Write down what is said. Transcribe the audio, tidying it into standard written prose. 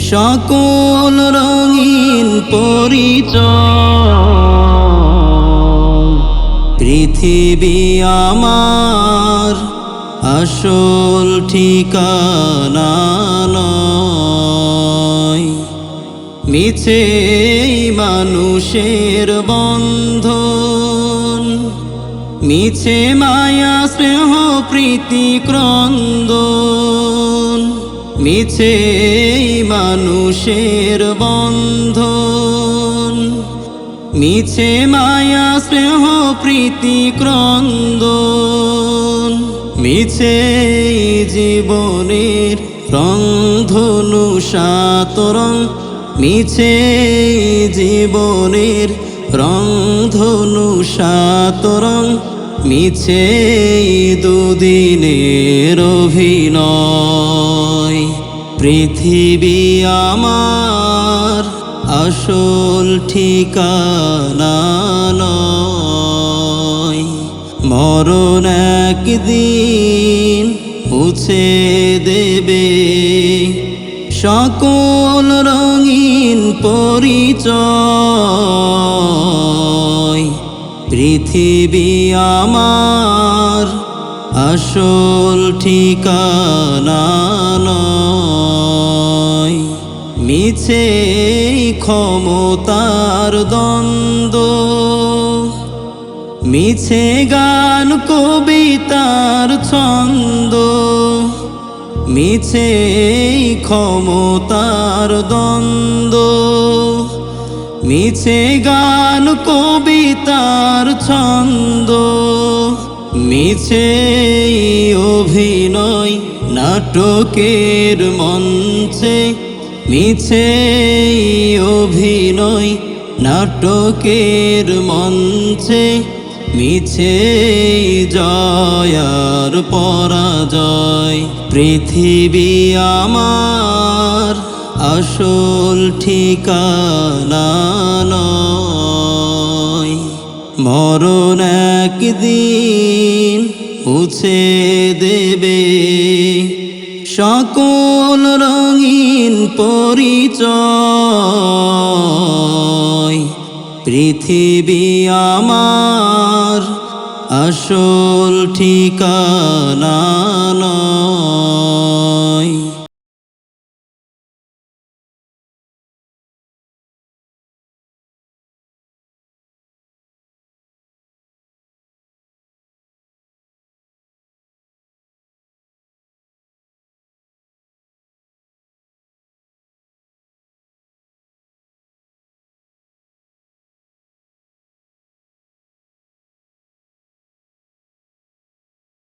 সকল রঙিন পরিচয়। পৃথিবী আমার আসল ঠিকানা নয়। মিছে মানুষের বন্ধন, মিছে মায়া স্নেহ প্রীতি ক্রন্দন। মিছে মানুষের বন্ধন, মিছে মায়া স্নেহ প্রীতি ক্রন্দন। মিছে জীবনের রংধনু সাত রং, মিছে জীবনের রংধনু সাত রং। মিছে দুদিনের অভিনয়। পৃথিবী আমার আসল ঠিকানা নয়। মরণ একদিন মুছে দেবে সকল রঙিন পরিচয়। পৃথিবী আমার আসল ঠিকানা নয়। মিছে ক্ষমতার দ্বন্দ্ব, মিছে গান কবিতার ছন্দ। মিছে ক্ষমতার দ্বন্দ্ব, মিছে গান কবিতার ছন্দ। মিছে অভিনয় নাটকের মঞ্চে, মিছে অভিনয় নাটকের মঞ্চে। মিছে জয় আর পরাজয়। পৃথিবী আমার আসল ঠিকানা নয়। মরণ একদিন মুছে দেবে সকল রঙিন পরিচয়। পৃথিবী আমার আসল ঠিকানা নয়।